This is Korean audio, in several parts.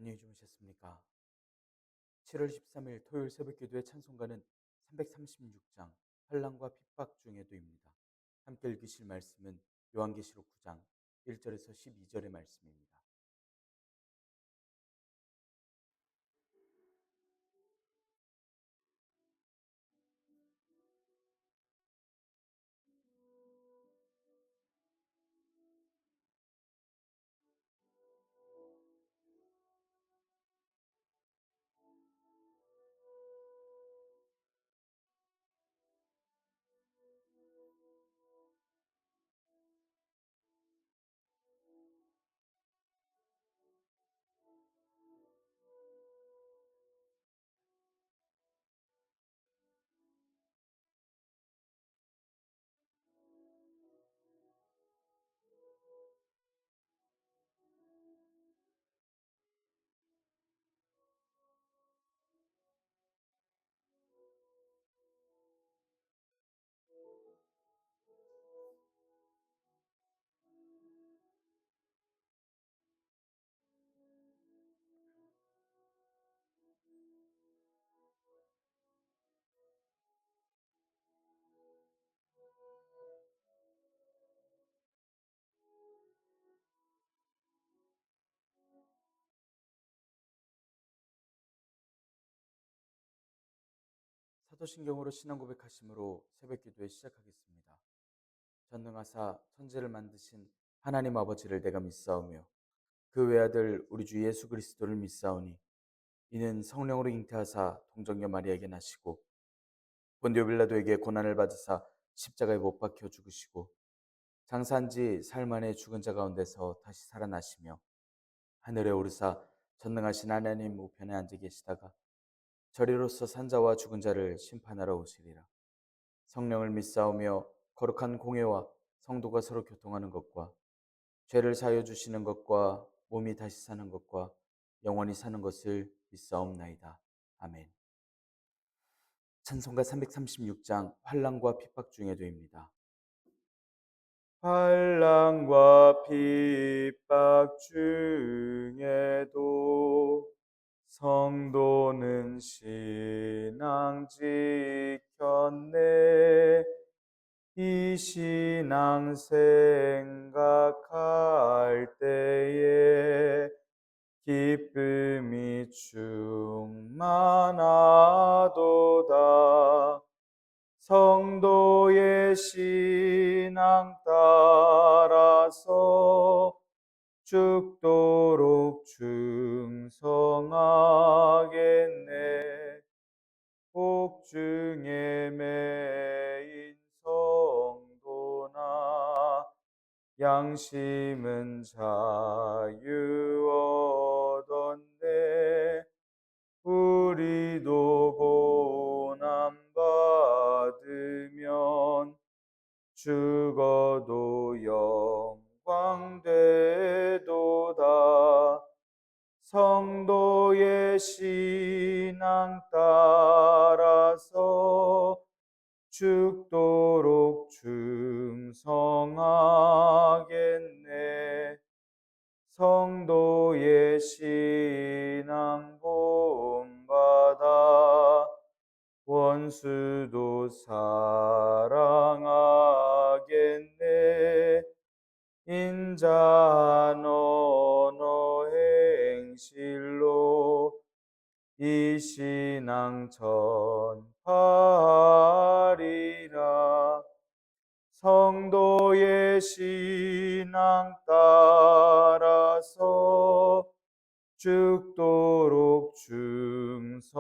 안녕히 주무셨습니까? 7월 13일 토요일 새벽기도의 찬송가는 336장 환난과 핍박 중에도입니다. 함께 읽으실 말씀은 요한계시록 9장 1절에서 12절의 말씀입니다. 사도신경으로 신앙 고백하심으로 새벽기도에 시작하겠습니다. 전능하사 천지를 만드신 하나님 아버지를 내가 믿사오며 그 외아들 우리 주 예수 그리스도를 믿사오니 이는 성령으로 잉태하사 동정녀 마리아에게 나시고 본디오 빌라도에게 고난을 받으사 십자가에 못 박혀 죽으시고 장사한 지 사흘 만에 죽은 자 가운데서 다시 살아나시며 하늘에 오르사 전능하신 하나님 우편에 앉아 계시다가 저리로서 산자와 죽은 자를 심판하러 오시리라. 성령을 믿사오며 거룩한 공회와 성도가 서로 교통하는 것과 죄를 사하여 주시는 것과 몸이 다시 사는 것과 영원히 사는 것을 믿사옵나이다. 아멘. 찬송가 336장 환난과 핍박 중에도입니다. 환난과 핍박 중에도 성도는 신앙 지켰네. 이 신앙 생각할 때에 기쁨이 충만하도다. 성도의 신앙 따라서 죽도록 충성하겠네. 복중에 매인 성도나 양심은 자유 얻었네. 우리도 고난 받으면 죽어도 영광 되도다. 성도의 신앙 따라서 죽도록 충성하겠네. 성도의 신앙 본받아 원수도 사랑하겠네. 인자한 언어 행실로 이 신앙 전파하리라. 성도의 신앙 따라서 죽도록 충성하겠네.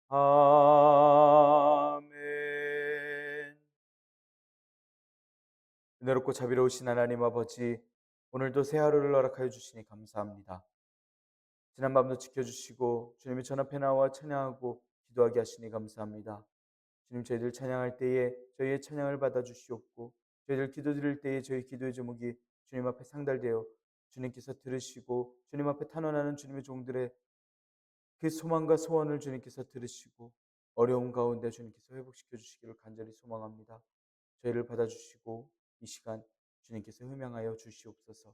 아멘. 은혜롭고 자비로우신 하나님 아버지, 오늘도 새 하루를 허락하여 주시니 감사합니다. 지난 밤도 지켜주시고 주님의 전 앞에 나와 찬양하고 기도하게 하시니 감사합니다. 주님, 저희들 찬양할 때에 저희의 찬양을 받아주시옵고 저희들 기도드릴 때에 저희 기도의 제목이 주님 앞에 상달되어 주님께서 들으시고 주님 앞에 탄원하는 주님의 종들의 그 소망과 소원을 주님께서 들으시고 어려움 가운데 주님께서 회복시켜 주시기를 간절히 소망합니다. 저희를 받아주시고 이 시간 주님께서 흠양하여 주시옵소서.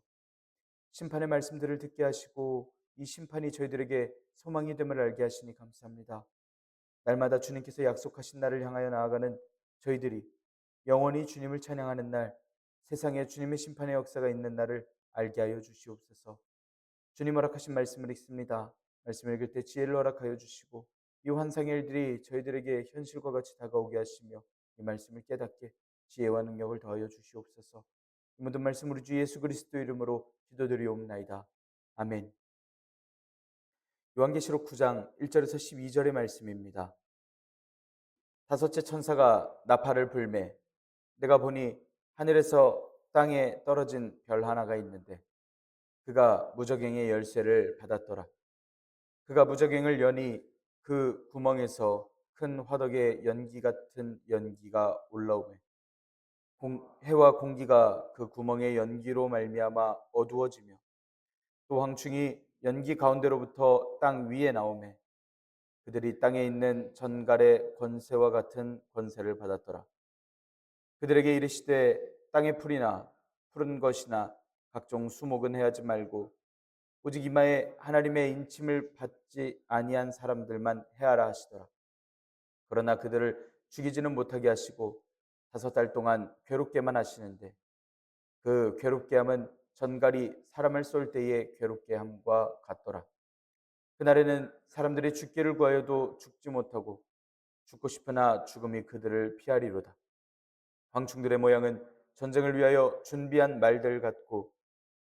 심판의 말씀들을 듣게 하시고 이 심판이 저희들에게 소망이 됨을 알게 하시니 감사합니다. 날마다 주님께서 약속하신 날을 향하여 나아가는 저희들이 영원히 주님을 찬양하는 날, 세상에 주님의 심판의 역사가 있는 날을 알게 하여 주시옵소서. 주님 허락하신 말씀을 읽습니다. 말씀을 읽을 때 지혜를 허락하여 주시고 이 환상의 일들이 저희들에게 현실과 같이 다가오게 하시며 이 말씀을 깨닫게 지혜와 능력을 더하여 주시옵소서. 이 모든 말씀 우리 주 예수 그리스도 이름으로 기도드리옵나이다. 아멘. 요한계시록 9장 1절에서 12절의 말씀입니다. 다섯째 천사가 나팔을 불매 내가 보니 하늘에서 땅에 떨어진 별 하나가 있는데 그가 무저갱의 열쇠를 받았더라. 그가 무저갱을 여니 그 구멍에서 큰 화덕의 연기 같은 연기가 올라오매 해와 공기가 그 구멍의 연기로 말미암아 어두워지며 또 황충이 연기 가운데로부터 땅 위에 나오매 그들이 땅에 있는 전갈의 권세와 같은 권세를 받았더라. 그들에게 이르시되 땅의 풀이나 푸른 것이나 각종 수목은 해하지 말고 오직 이마에 하나님의 인침을 받지 아니한 사람들만 해하라 하시더라. 그러나 그들을 죽이지는 못하게 하시고 5달 동안 괴롭게만 하시는데 그 괴롭게 함은 전갈이 사람을 쏠 때의 괴롭게 함과 같더라. 그날에는 사람들이 죽기를 구하여도 죽지 못하고 죽고 싶으나 죽음이 그들을 피하리로다. 황충들의 모양은 전쟁을 위하여 준비한 말들 같고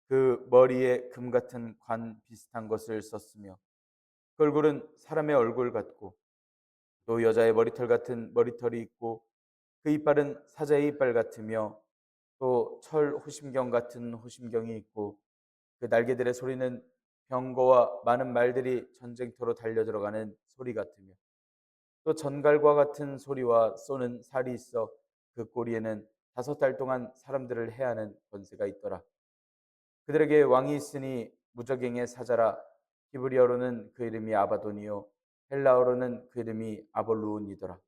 그 머리에 금 같은 관 비슷한 것을 썼으며 그 얼굴은 사람의 얼굴 같고 또 여자의 머리털 같은 머리털이 있고 그 이빨은 사자의 이빨 같으며 또 철 호심경 같은 호심경이 있고 그 날개들의 소리는 병거와 많은 말들이 전쟁터로 달려 들어가는 소리 같으며 또 전갈과 같은 소리와 쏘는 살이 있어 그 꼬리에는 5달 동안 사람들을 해하는 권세가 있더라. 그들에게 왕이 있으니 무저갱의 사자라. 히브리어로는 그 이름이 아바돈이요 헬라어로는 그 이름이 아볼루온이더라.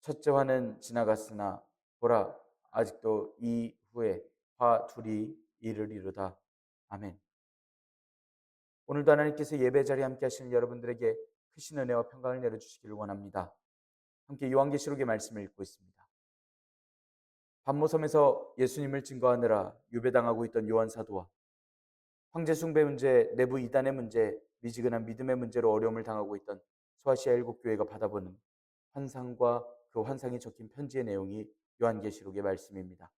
첫째 화는 지나갔으나 보라 아직도 이 후에 화 둘이 이르리로다. 아멘. 오늘도 하나님께서 예배 자리에 함께 하시는 여러분들에게 크신 은혜와 평강을 내려주시기를 원합니다. 함께 요한계시록의 말씀을 읽고 있습니다. 반모섬에서 예수님을 증거하느라 유배당하고 있던 요한 사도와 황제 숭배 문제, 내부 이단의 문제, 미지근한 믿음의 문제로 어려움을 당하고 있던 소아시아 7교회가 받아보는 환상과 그 환상이 적힌 편지의 내용이 요한계시록의 말씀입니다.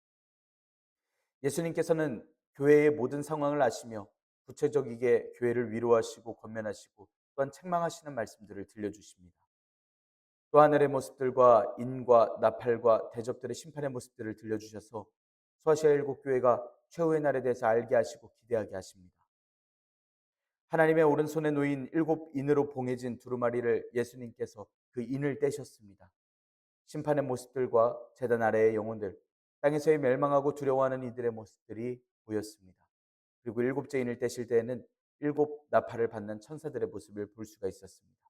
예수님께서는 교회의 모든 상황을 아시며 구체적이게 교회를 위로하시고 권면하시고 또한 책망하시는 말씀들을 들려주십니다. 또 하늘의 모습들과 인과 나팔과 대적들의 심판의 모습들을 들려주셔서 소아시아 7교회가 최후의 날에 대해서 알게 하시고 기대하게 하십니다. 하나님의 오른손에 놓인 7인으로 봉해진 두루마리를 예수님께서 그 인을 떼셨습니다. 심판의 모습들과 제단 아래의 영혼들, 땅에서의 멸망하고 두려워하는 이들의 모습들이 보였습니다. 그리고 7째 인을 떼실 때에는 7 나팔을 받는 천사들의 모습을 볼 수가 있었습니다.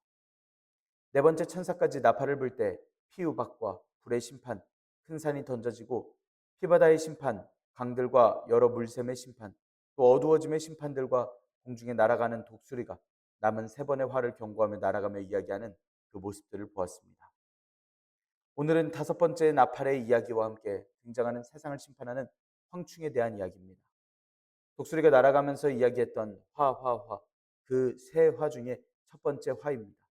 4번째 천사까지 나팔을 불 때 피우박과 불의 심판, 큰 산이 던져지고 피바다의 심판, 강들과 여러 물샘의 심판, 또 어두워짐의 심판들과 공중에 날아가는 독수리가 남은 3번의 화를 경고하며 날아가며 이야기하는 그 모습들을 보았습니다. 오늘은 5번째 나팔의 이야기와 함께 등장하는 세상을 심판하는 황충에 대한 이야기입니다. 독수리가 날아가면서 이야기했던 화, 그 세 화 중에 첫 번째 화입니다.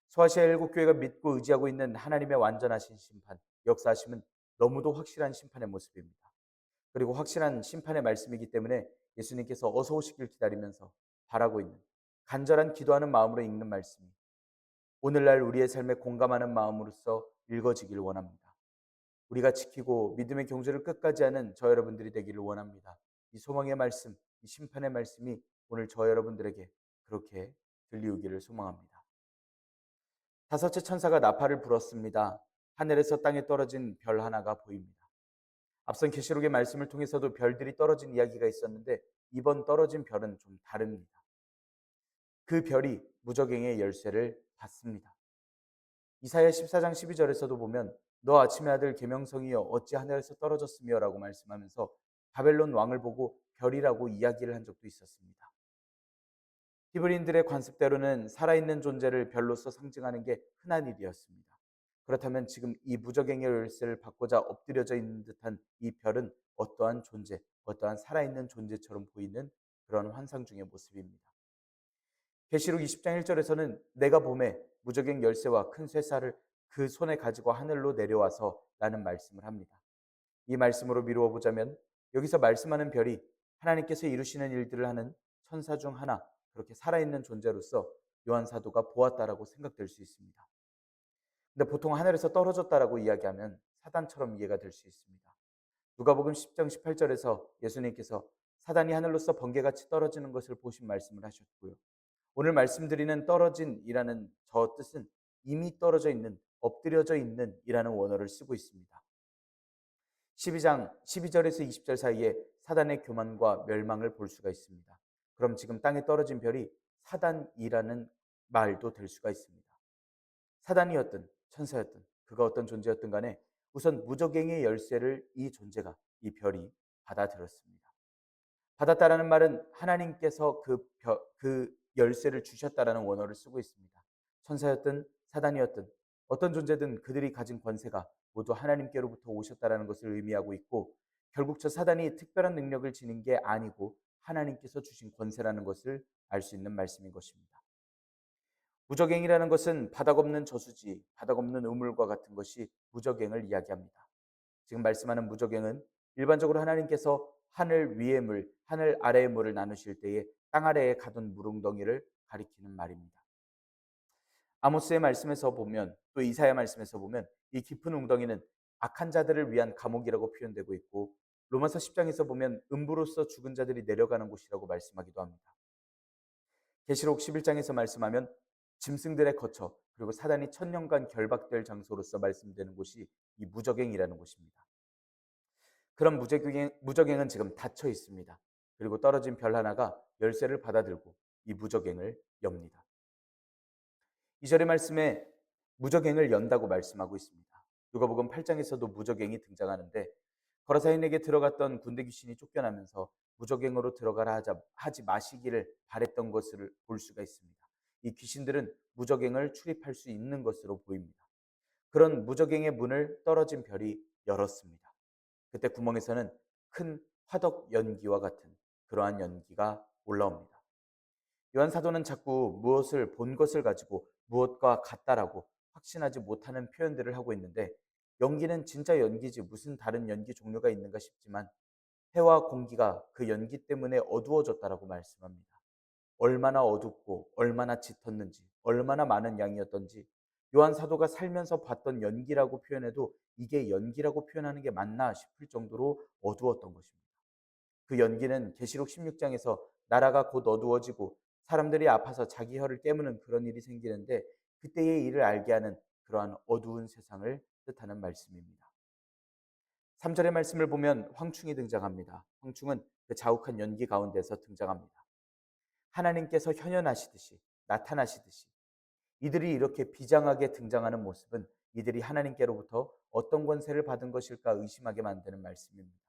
소아시아 7교회가 믿고 의지하고 있는 하나님의 완전하신 심판, 역사하심은 너무도 확실한 심판의 모습입니다. 그리고 확실한 심판의 말씀이기 때문에 예수님께서 어서 오시길 기다리면서 바라고 있는 간절한 기도하는 마음으로 읽는 말씀이 오늘날 우리의 삶에 공감하는 마음으로써 읽어지길 원합니다. 우리가 지키고 믿음의 경주를 끝까지 하는 저 여러분들이 되기를 원합니다. 이 소망의 말씀, 이 심판의 말씀이 오늘 저 여러분들에게 그렇게 들리우기를 소망합니다. 5째 천사가 나팔을 불었습니다. 하늘에서 땅에 떨어진 별 하나가 보입니다. 앞선 계시록의 말씀을 통해서도 별들이 떨어진 이야기가 있었는데 이번 떨어진 별은 좀 다릅니다. 그 별이 무저갱의 열쇠를 받습니다. 이사야 14장 12절에서도 보면 너 아침의 아들 계명성이여 어찌 하늘에서 떨어졌으며 라고 말씀하면서 바벨론 왕을 보고 별이라고 이야기를 한 적도 있었습니다. 히브리인들의 관습대로는 살아있는 존재를 별로서 상징하는 게 흔한 일이었습니다. 그렇다면 지금 이 무적행의 열쇠를 받고자 엎드려져 있는 듯한 이 별은 어떠한 존재, 어떠한 살아있는 존재처럼 보이는 그런 환상 중의 모습입니다. 계시록 20장 1절에서는 내가 봄에 무적행 열쇠와 큰 쇠사를 그 손에 가지고 하늘로 내려와서 라는 말씀을 합니다. 이 말씀으로 미루어 보자면 여기서 말씀하는 별이 하나님께서 이루시는 일들을 하는 천사 중 하나, 그렇게 살아있는 존재로서 요한 사도가 보았다라고 생각될 수 있습니다. 근데 보통 하늘에서 떨어졌다라고 이야기하면 사단처럼 이해가 될 수 있습니다. 누가복음 10장 18절에서 예수님께서 사단이 하늘로서 번개같이 떨어지는 것을 보신 말씀을 하셨고요. 오늘 말씀드리는 떨어진이라는 저 뜻은 이미 떨어져 있는, 엎드려져 있는 이라는 원어를 쓰고 있습니다. 12장 12절에서 20절 사이에 사단의 교만과 멸망을 볼 수가 있습니다. 그럼 지금 땅에 떨어진 별이 사단이라는 말도 될 수가 있습니다. 사단이었든 천사였든 그가 어떤 존재였든 간에 우선 무적행의 열쇠를 이 존재가, 이 별이 받아들였습니다. 받았다라는 말은 하나님께서 그 열쇠를 주셨다라는 원어를 쓰고 있습니다. 천사였든 사단이었든 어떤 존재든 그들이 가진 권세가 모두 하나님께로부터 오셨다라는 것을 의미하고 있고, 결국 저 사단이 특별한 능력을 지닌 게 아니고 하나님께서 주신 권세라는 것을 알 수 있는 말씀인 것입니다. 무적행이라는 것은 바닥 없는 저수지, 바닥 없는 우물과 같은 것이 무적행을 이야기합니다. 지금 말씀하는 무적행은 일반적으로 하나님께서 하늘 위의 물, 하늘 아래의 물을 나누실 때에 땅 아래에 가둔 물웅덩이를 가리키는 말입니다. 아모스의 말씀에서 보면, 또 이사야 말씀에서 보면 이 깊은 웅덩이는 악한 자들을 위한 감옥이라고 표현되고 있고, 로마서 10장에서 보면 음부로서 죽은 자들이 내려가는 곳이라고 말씀하기도 합니다. 계시록 11장에서 말씀하면 짐승들의 거처, 그리고 사단이 천년간 결박될 장소로서 말씀되는 곳이 이 무적행이라는 곳입니다. 그런 무적행은 지금 닫혀 있습니다. 그리고 떨어진 별 하나가 열쇠를 받아들고 이 무적행을 엽니다. 2절의 말씀에 무적행을 연다고 말씀하고 있습니다. 누가복음 8장에서도 무적행이 등장하는데, 거라사인에게 들어갔던 군대 귀신이 쫓겨나면서 무적행으로 들어가라 하지 마시기를 바랬던 것을 볼 수가 있습니다. 이 귀신들은 무적행을 출입할 수 있는 것으로 보입니다. 그런 무적행의 문을 떨어진 별이 열었습니다. 그때 구멍에서는 큰 화덕 연기와 같은 그러한 연기가 올라옵니다. 요한 사도는 자꾸 무엇을 본 것을 가지고 무엇과 같다라고 확신하지 못하는 표현들을 하고 있는데, 연기는 진짜 연기지 무슨 다른 연기 종류가 있는가 싶지만 해와 공기가 그 연기 때문에 어두워졌다라고 말씀합니다. 얼마나 어둡고 얼마나 짙었는지, 얼마나 많은 양이었던지, 요한 사도가 살면서 봤던 연기라고 표현해도 이게 연기라고 표현하는 게 맞나 싶을 정도로 어두웠던 것입니다. 그 연기는 계시록 16장에서 나라가 곧 어두워지고 사람들이 아파서 자기 혀를 깨무는 그런 일이 생기는데, 그때의 일을 알게 하는 그러한 어두운 세상을 뜻하는 말씀입니다. 3절의 말씀을 보면 황충이 등장합니다. 황충은 그 자욱한 연기 가운데서 등장합니다. 하나님께서 현현하시듯이, 나타나시듯이 이들이 이렇게 비장하게 등장하는 모습은 이들이 하나님께로부터 어떤 권세를 받은 것일까 의심하게 만드는 말씀입니다.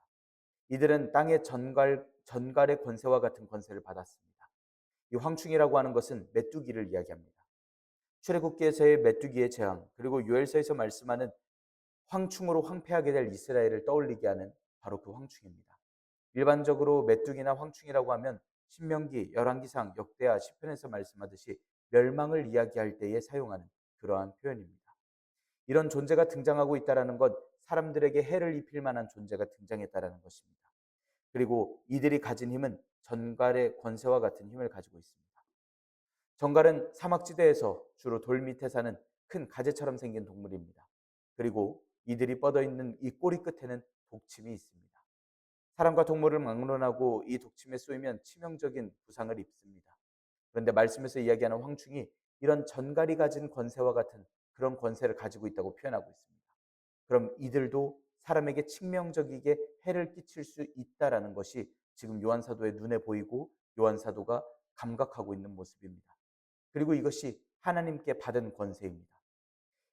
이들은 땅의 전갈의 권세와 같은 권세를 받았습니다. 이 황충이라고 하는 것은 메뚜기를 이야기합니다. 출애굽기에서의 메뚜기의 재앙, 그리고 요엘서에서 말씀하는 황충으로 황폐하게 될 이스라엘을 떠올리게 하는 바로 그 황충입니다. 일반적으로 메뚜기나 황충이라고 하면 신명기, 열왕기상, 역대하, 시편에서 말씀하듯이 멸망을 이야기할 때에 사용하는 그러한 표현입니다. 이런 존재가 등장하고 있다는 것, 사람들에게 해를 입힐 만한 존재가 등장했다는 것입니다. 그리고 이들이 가진 힘은 전갈의 권세와 같은 힘을 가지고 있습니다. 전갈은 사막지대에서 주로 돌 밑에 사는 큰 가재처럼 생긴 동물입니다. 그리고 이들이 뻗어 있는 이 꼬리 끝에는 독침이 있습니다. 사람과 동물을 막론하고 이 독침에 쏘이면 치명적인 부상을 입습니다. 그런데 말씀에서 이야기하는 황충이 이런 전갈이 가진 권세와 같은 그런 권세를 가지고 있다고 표현하고 있습니다. 그럼 이들도 사람에게 치명적이게 해를 끼칠 수 있다라는 것이 지금 요한 사도의 눈에 보이고 요한 사도가 감각하고 있는 모습입니다. 그리고 이것이 하나님께 받은 권세입니다.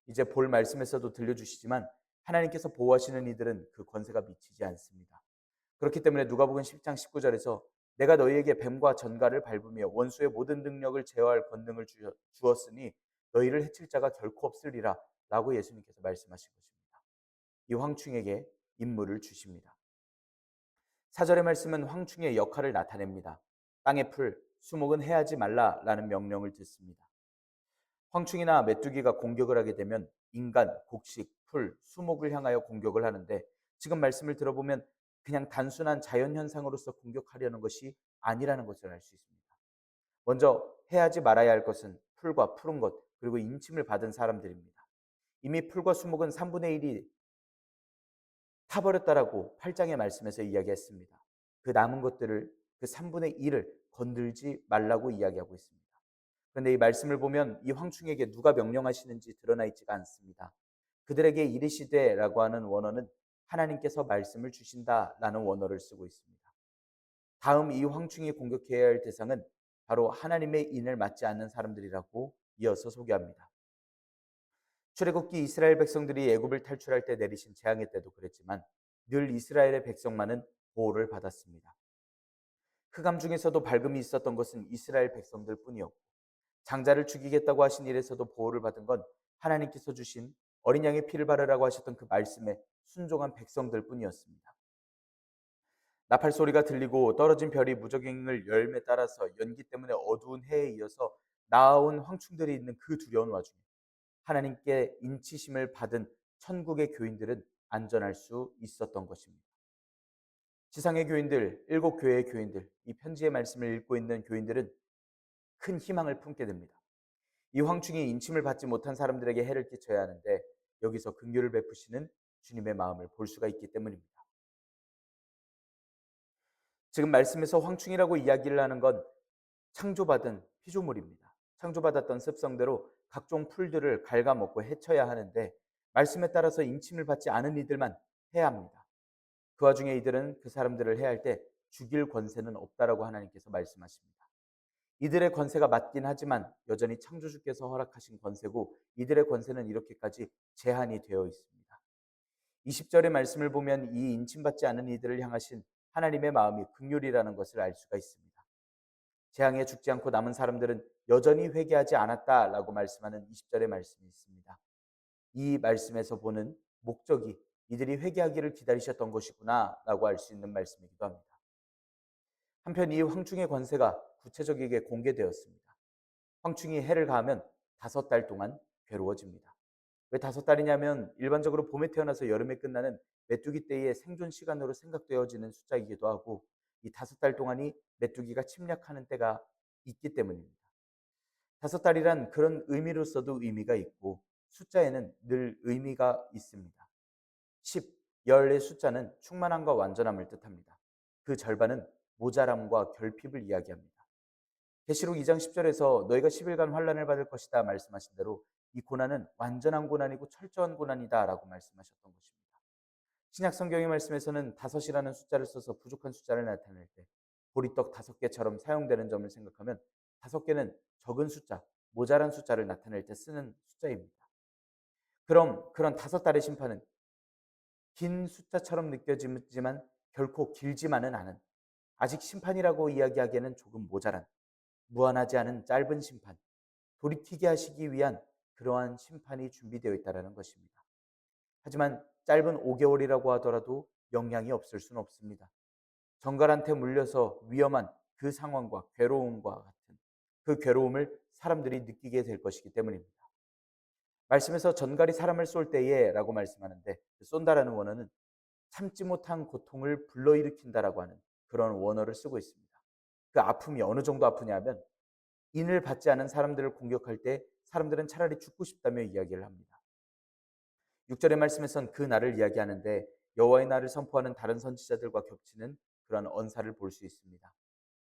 이제 볼 말씀에서도 들려주시지만 하나님께서 보호하시는 이들은 그 권세가 미치지 않습니다. 그렇기 때문에 누가복음 10장 19절에서 내가 너희에게 뱀과 전갈을 밟으며 원수의 모든 능력을 제어할 권능을 주었으니 너희를 해칠 자가 결코 없으리라 라고 예수님께서 말씀하신 것입니다. 이 황충에게 임무를 주십니다. 4절의 말씀은 황충의 역할을 나타냅니다. 땅의 풀, 수목은 해하지 말라라는 명령을 듣습니다. 황충이나 메뚜기가 공격을 하게 되면 인간, 곡식, 풀, 수목을 향하여 공격을 하는데 지금 말씀을 들어보면 그냥 단순한 자연현상으로서 공격하려는 것이 아니라는 것을 알 수 있습니다. 먼저 해하지 말아야 할 것은 풀과 푸른 것 그리고 인침을 받은 사람들입니다. 이미 풀과 수목은 3분의 1이 타버렸다라고 8장의 말씀에서 이야기했습니다. 그 남은 것들을 그 3분의 1을 건들지 말라고 이야기하고 있습니다. 그런데 이 말씀을 보면 이 황충에게 누가 명령하시는지 드러나 있지가 않습니다. 그들에게 이르시되라고 하는 원어는 하나님께서 말씀을 주신다라는 원어를 쓰고 있습니다. 다음 이 황충이 공격해야 할 대상은 바로 하나님의 인을 맞지 않는 사람들이라고 이어서 소개합니다. 출애굽기 이스라엘 백성들이 애굽을 탈출할 때 내리신 재앙의 때도 그랬지만 늘 이스라엘의 백성만은 보호를 받았습니다. 흑암 중에서도 밝음이 있었던 것은 이스라엘 백성들 뿐이었고 장자를 죽이겠다고 하신 일에서도 보호를 받은 건 하나님께서 주신 어린 양의 피를 바르라고 하셨던 그 말씀에 순종한 백성들 뿐이었습니다. 나팔 소리가 들리고 떨어진 별이 무적행을 열매 따라서 연기 때문에 어두운 해에 이어서 나아온 황충들이 있는 그 두려운 와중에 하나님께 인치심을 받은 천국의 교인들은 안전할 수 있었던 것입니다. 지상의 교인들, 7교회의 교인들, 이 편지의 말씀을 읽고 있는 교인들은 큰 희망을 품게 됩니다. 이 황충이 인침을 받지 못한 사람들에게 해를 끼쳐야 하는데 여기서 긍휼을 베푸시는 주님의 마음을 볼 수가 있기 때문입니다. 지금 말씀에서 황충이라고 이야기를 하는 건 창조받은 피조물입니다. 창조받았던 습성대로 각종 풀들을 갉아먹고 해쳐야 하는데 말씀에 따라서 인침을 받지 않은 이들만 해야 합니다. 그 와중에 이들은 그 사람들을 해할 때 죽일 권세는 없다라고 하나님께서 말씀하십니다. 이들의 권세가 맞긴 하지만 여전히 창조주께서 허락하신 권세고 이들의 권세는 이렇게까지 제한이 되어 있습니다. 20절의 말씀을 보면 이 인침받지 않은 이들을 향하신 하나님의 마음이 긍휼이라는 것을 알 수가 있습니다. 재앙에 죽지 않고 남은 사람들은 여전히 회개하지 않았다라고 말씀하는 20절의 말씀이 있습니다. 이 말씀에서 보는 목적이 이들이 회개하기를 기다리셨던 것이구나라고 알 수 있는 말씀이기도 합니다. 한편 이 황충의 권세가 구체적이게 공개되었습니다. 황충이 해를 가하면 5달 동안 괴로워집니다. 왜 5달이냐면 일반적으로 봄에 태어나서 여름에 끝나는 메뚜기 떼의 생존 시간으로 생각되어지는 숫자이기도 하고 이 5달 동안이 메뚜기가 침략하는 때가 있기 때문입니다. 5달이란 그런 의미로서도 의미가 있고 숫자에는 늘 의미가 있습니다. 10, 열의 숫자는 충만함과 완전함을 뜻합니다. 그 절반은 모자람과 결핍을 이야기합니다. 계시록 2장 10절에서 너희가 10일간 환난을 받을 것이다 말씀하신 대로 이 고난은 완전한 고난이고 철저한 고난이다라고 말씀하셨던 것입니다. 신약 성경의 말씀에서는 5이라는 숫자를 써서 부족한 숫자를 나타낼 때 보리떡 5개처럼 사용되는 점을 생각하면 5개는 적은 숫자, 모자란 숫자를 나타낼 때 쓰는 숫자입니다. 그럼 그런 5달의 심판은 긴 숫자처럼 느껴지지만 결코 길지만은 않은 아직 심판이라고 이야기하기에는 조금 모자란 무한하지 않은 짧은 심판, 돌이키게 하시기 위한 그러한 심판이 준비되어 있다는 것입니다. 하지만 짧은 5개월이라고 하더라도 영향이 없을 수는 없습니다. 정갈한테 물려서 위험한 그 상황과 괴로움과 같은 그 괴로움을 사람들이 느끼게 될 것이기 때문입니다. 말씀에서 전갈이 사람을 쏠 때에 라고 말씀하는데 그 쏜다라는 원어는 참지 못한 고통을 불러일으킨다라고 하는 그런 원어를 쓰고 있습니다. 그 아픔이 어느 정도 아프냐면 인을 받지 않은 사람들을 공격할 때 사람들은 차라리 죽고 싶다며 이야기를 합니다. 6절의 말씀에선 그 날을 이야기하는데 여호와의 날을 선포하는 다른 선지자들과 겹치는 그런 언사를 볼 수 있습니다.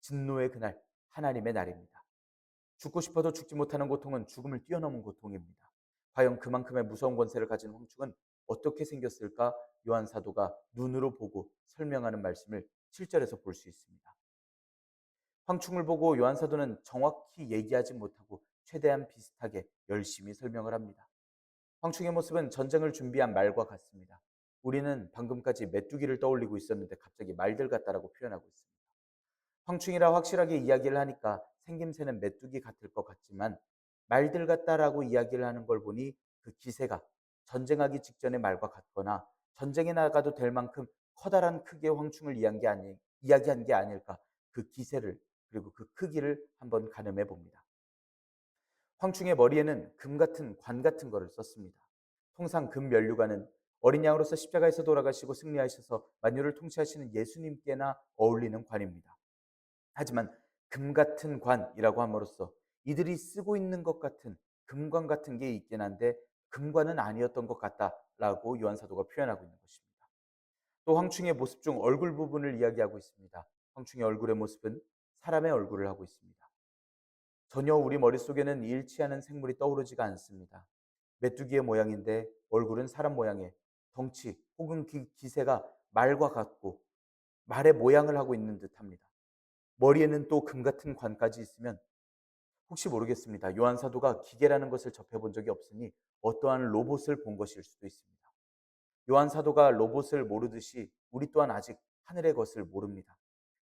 진노의 그날, 하나님의 날입니다. 죽고 싶어도 죽지 못하는 고통은 죽음을 뛰어넘은 고통입니다. 과연 그만큼의 무서운 권세를 가진 황충은 어떻게 생겼을까? 요한 사도가 눈으로 보고 설명하는 말씀을 7절에서 볼 수 있습니다. 황충을 보고 요한 사도는 정확히 얘기하지 못하고 최대한 비슷하게 열심히 설명을 합니다. 황충의 모습은 전쟁을 준비한 말과 같습니다. 우리는 방금까지 메뚜기를 떠올리고 있었는데 갑자기 말들 같다라고 표현하고 있습니다. 황충이라 확실하게 이야기를 하니까 생김새는 메뚜기 같을 것 같지만 말들 같다라고 이야기를 하는 걸 보니 그 기세가 전쟁하기 직전의 말과 같거나 전쟁에 나가도 될 만큼 커다란 크기의 황충을 이야기한 게 아닐까, 그 기세를 그리고 그 크기를 한번 가늠해 봅니다. 황충의 머리에는 금 같은 관 같은 거를 썼습니다. 통상 금 면류관은 어린 양으로서 십자가에서 돌아가시고 승리하셔서 만유를 통치하시는 예수님께나 어울리는 관입니다. 하지만 금 같은 관이라고 함으로써 이들이 쓰고 있는 것 같은 금관 같은 게 있긴 한데 금관은 아니었던 것 같다라고 요한 사도가 표현하고 있는 것입니다. 또 황충의 모습 중 얼굴 부분을 이야기하고 있습니다. 황충의 얼굴의 모습은 사람의 얼굴을 하고 있습니다. 전혀 우리 머릿속에는 일치하는 생물이 떠오르지가 않습니다. 메뚜기의 모양인데 얼굴은 사람 모양의 덩치 혹은 기세가 말과 같고 말의 모양을 하고 있는 듯합니다. 머리에는 또 금 같은 관까지 있으면 혹시 모르겠습니다. 요한 사도가 기계라는 것을 접해본 적이 없으니 어떠한 로봇을 본 것일 수도 있습니다. 요한 사도가 로봇을 모르듯이 우리 또한 아직 하늘의 것을 모릅니다.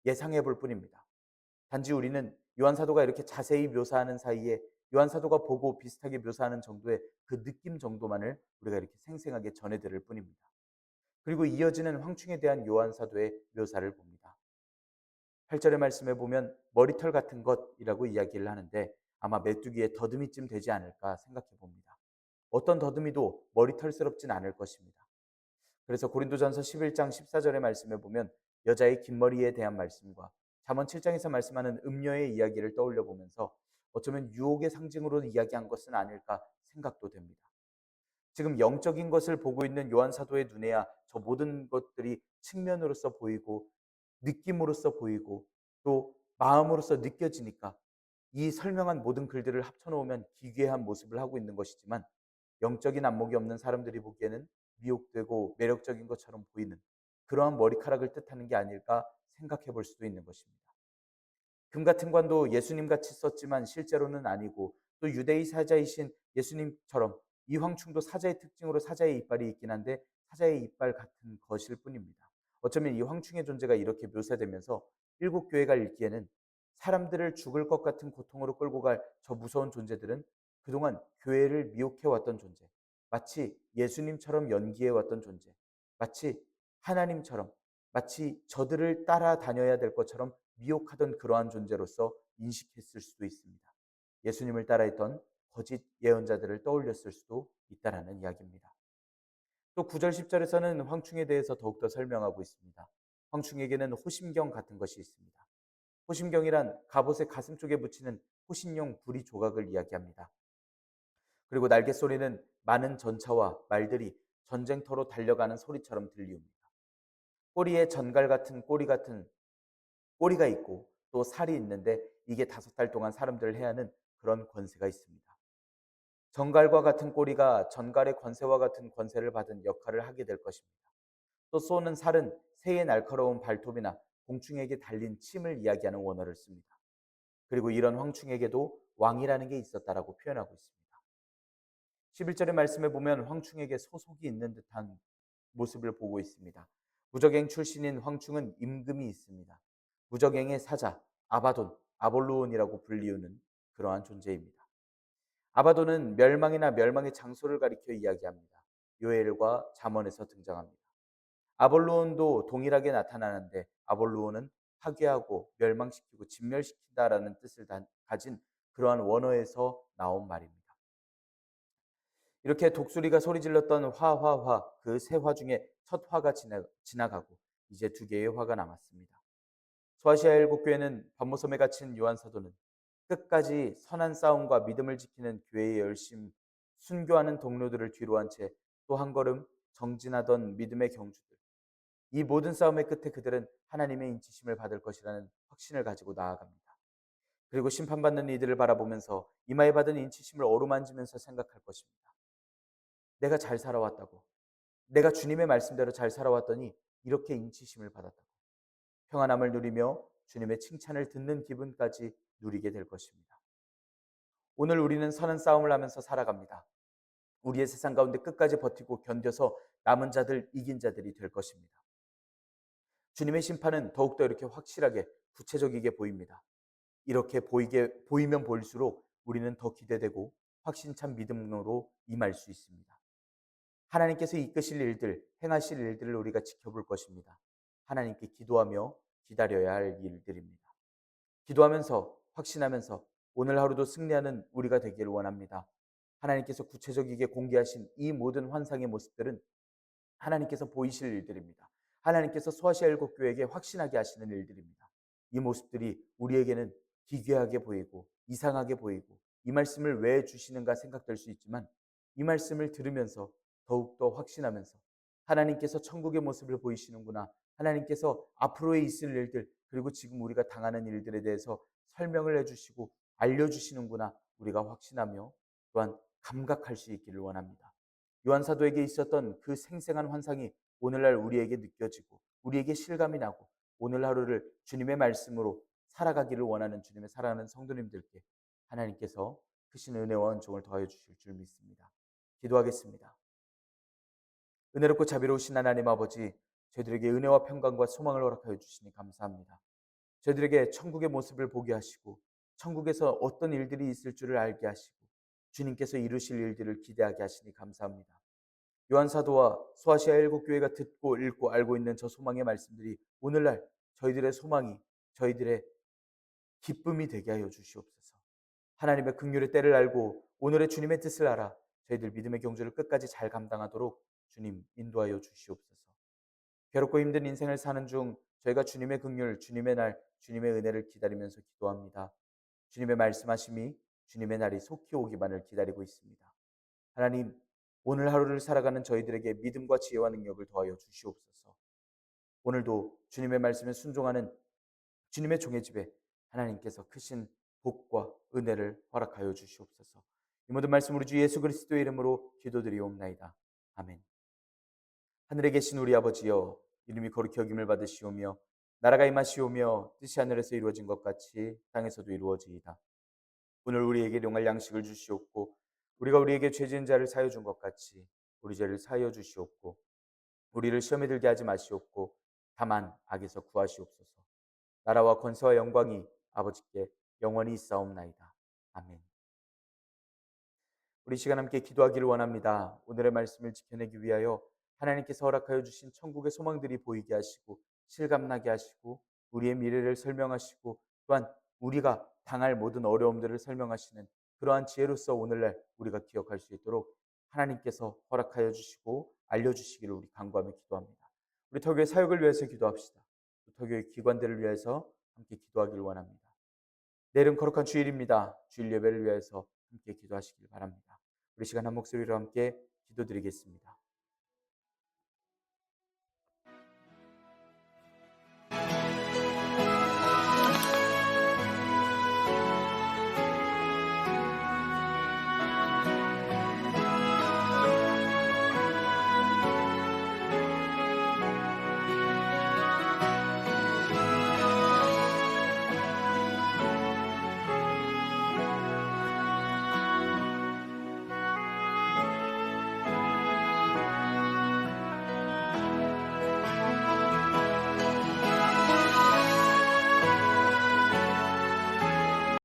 예상해 볼 뿐입니다. 단지 우리는 요한 사도가 이렇게 자세히 묘사하는 사이에 요한 사도가 보고 비슷하게 묘사하는 정도의 그 느낌 정도만을 우리가 이렇게 생생하게 전해 들을 뿐입니다. 그리고 이어지는 황충에 대한 요한 사도의 묘사를 봅니다. 8절의 말씀에 보면 머리털 같은 것이라고 이야기를 하는데 아마 메뚜기의 더듬이쯤 되지 않을까 생각해 봅니다. 어떤 더듬이도 머리털스럽진 않을 것입니다. 그래서 고린도전서 11장 14절의 말씀에 보면 여자의 긴 머리에 대한 말씀과 잠언 7장에서 말씀하는 음녀의 이야기를 떠올려 보면서 어쩌면 유혹의 상징으로 이야기한 것은 아닐까 생각도 됩니다. 지금 영적인 것을 보고 있는 요한 사도의 눈에야 저 모든 것들이 측면으로서 보이고 느낌으로서 보이고 또 마음으로서 느껴지니까 이 설명한 모든 글들을 합쳐놓으면 기괴한 모습을 하고 있는 것이지만 영적인 안목이 없는 사람들이 보기에는 미혹되고 매력적인 것처럼 보이는 그러한 머리카락을 뜻하는 게 아닐까 생각해 볼 수도 있는 것입니다. 금 같은 관도 예수님 같이 썼지만 실제로는 아니고 또 유대의 사자이신 예수님처럼 이 황충도 사자의 특징으로 사자의 이빨이 있긴 한데 사자의 이빨 같은 것일 뿐입니다. 어쩌면 이 황충의 존재가 이렇게 묘사되면서 일곱 교회가 읽기에는 사람들을 죽을 것 같은 고통으로 끌고 갈 저 무서운 존재들은 그동안 교회를 미혹해 왔던 존재, 마치 예수님처럼 연기해 왔던 존재, 마치 하나님처럼, 마치 저들을 따라다녀야 될 것처럼 미혹하던 그러한 존재로서 인식했을 수도 있습니다. 예수님을 따라했던 거짓 예언자들을 떠올렸을 수도 있다라는 이야기입니다. 또 9절 10절에서는 황충에 대해서 더욱더 설명하고 있습니다. 황충에게는 호심경 같은 것이 있습니다. 호심경이란 갑옷의 가슴 쪽에 붙이는 호신용 부리 조각을 이야기합니다. 그리고 날개 소리는 많은 전차와 말들이 전쟁터로 달려가는 소리처럼 들리웁니다. 꼬리에 전갈 같은 꼬리 같은 꼬리가 있고 또 살이 있는데 이게 5달 동안 사람들을 해하는 그런 권세가 있습니다. 전갈과 같은 꼬리가 전갈의 권세와 같은 권세를 받은 역할을 하게 될 것입니다. 또 쏘는 살은 새의 날카로운 발톱이나 공충에게 달린 침을 이야기하는 원어를 씁니다. 그리고 이런 황충에게도 왕이라는 게 있었다라고 표현하고 있습니다. 11절의 말씀에 보면 황충에게 소속이 있는 듯한 모습을 보고 있습니다. 무적행 출신인 황충은 임금이 있습니다. 무적행의 사자, 아바돈, 아볼로온이라고 불리우는 그러한 존재입니다. 아바돈은 멸망이나 멸망의 장소를 가리켜 이야기합니다. 요엘과 잠언에서 등장합니다. 아볼로온도 동일하게 나타나는데 아볼로온은 파괴하고 멸망시키고 진멸시킨다라는 뜻을 가진 그러한 원어에서 나온 말입니다. 이렇게 독수리가 소리 질렀던 화화화 그 세 화 중에 첫 화가 지나가고 이제 2개의 화가 남았습니다. 소아시아 일곱 교회는 반모섬에 갇힌 요한 사도는 끝까지 선한 싸움과 믿음을 지키는 교회의 열심 순교하는 동료들을 뒤로 한 채 또 한 걸음 정진하던 믿음의 경주들. 이 모든 싸움의 끝에 그들은 하나님의 인치심을 받을 것이라는 확신을 가지고 나아갑니다. 그리고 심판받는 이들을 바라보면서 이마에 받은 인치심을 어루만지면서 생각할 것입니다. 내가 잘 살아왔다고. 내가 주님의 말씀대로 잘 살아왔더니 이렇게 인치심을 받았다고. 평안함을 누리며 주님의 칭찬을 듣는 기분까지 누리게 될 것입니다. 오늘 우리는 선한 싸움을 하면서 살아갑니다. 우리의 세상 가운데 끝까지 버티고 견뎌서 남은 자들, 이긴 자들이 될 것입니다. 주님의 심판은 더욱더 이렇게 확실하게 구체적이게 보입니다. 이렇게 보이면 보일수록 우리는 더 기대되고 확신찬 믿음으로 임할 수 있습니다. 하나님께서 이끄실 일들, 행하실 일들을 우리가 지켜볼 것입니다. 하나님께 기도하며 기다려야 할 일들입니다. 기도하면서 확신하면서 오늘 하루도 승리하는 우리가 되기를 원합니다. 하나님께서 구체적이게 공개하신 이 모든 환상의 모습들은 하나님께서 보이실 일들입니다. 하나님께서 소아시아 일곱 교회에게 확신하게 하시는 일들입니다. 이 모습들이 우리에게는 기괴하게 보이고 이상하게 보이고 이 말씀을 왜 주시는가 생각될 수 있지만 이 말씀을 들으면서 더욱더 확신하면서 하나님께서 천국의 모습을 보이시는구나. 하나님께서 앞으로의 있을 일들 그리고 지금 우리가 당하는 일들에 대해서 설명을 해주시고 알려주시는구나. 우리가 확신하며 또한 감각할 수 있기를 원합니다. 요한 사도에게 있었던 그 생생한 환상이 오늘날 우리에게 느껴지고 우리에게 실감이 나고 오늘 하루를 주님의 말씀으로 살아가기를 원하는 주님의 사랑하는 성도님들께 하나님께서 크신 은혜와 은총을 더하여 주실 줄 믿습니다. 기도하겠습니다. 은혜롭고 자비로우신 하나님 아버지, 저희들에게 은혜와 평강과 소망을 허락하여 주시니 감사합니다. 저희들에게 천국의 모습을 보게 하시고 천국에서 어떤 일들이 있을 줄을 알게 하시고 주님께서 이루실 일들을 기대하게 하시니 감사합니다. 요한 사도와 소아시아 일곱 교회가 듣고 읽고 알고 있는 저 소망의 말씀들이 오늘날 저희들의 소망이 저희들의 기쁨이 되게 하여 주시옵소서. 하나님의 긍휼의 때를 알고 오늘의 주님의 뜻을 알아 저희들 믿음의 경주를 끝까지 잘 감당하도록 주님 인도하여 주시옵소서. 괴롭고 힘든 인생을 사는 중 저희가 주님의 긍휼, 주님의 날, 주님의 은혜를 기다리면서 기도합니다. 주님의 말씀하심이 주님의 날이 속히 오기만을 기다리고 있습니다. 하나님, 오늘 하루를 살아가는 저희들에게 믿음과 지혜와 능력을 더하여 주시옵소서. 오늘도 주님의 말씀에 순종하는 주님의 종의 집에 하나님께서 크신 복과 은혜를 허락하여 주시옵소서. 이 모든 말씀 우리 주 예수 그리스도의 이름으로 기도드리옵나이다. 아멘. 하늘에 계신 우리 아버지여, 이름이 거룩히 여김을 받으시오며 나라가 임하시오며 뜻이 하늘에서 이루어진 것 같이 땅에서도 이루어지이다. 오늘 우리에게 용할 양식을 주시옵고 우리가 우리에게 죄 지은 자를 사하여 준 것 같이 우리 죄를 사하여 주시옵고 우리를 시험에 들게 하지 마시옵고 다만 악에서 구하시옵소서. 나라와 권세와 영광이 아버지께 영원히 있사옵나이다. 아멘. 우리 시간 함께 기도하기를 원합니다. 오늘의 말씀을 지켜내기 위하여 하나님께서 허락하여 주신 천국의 소망들이 보이게 하시고 실감나게 하시고 우리의 미래를 설명하시고 또한 우리가 당할 모든 어려움들을 설명하시는 그러한 지혜로서 오늘날 우리가 기억할 수 있도록 하나님께서 허락하여 주시고 알려주시기를 우리 간구하며 기도합니다. 우리 터교의 사역을 위해서 기도합시다. 터교의 기관들을 위해서 함께 기도하기를 원합니다. 내일은 거룩한 주일입니다. 주일 예배를 위해서 함께 기도하시길 바랍니다. 우리 시간 한 목소리로 함께 기도드리겠습니다.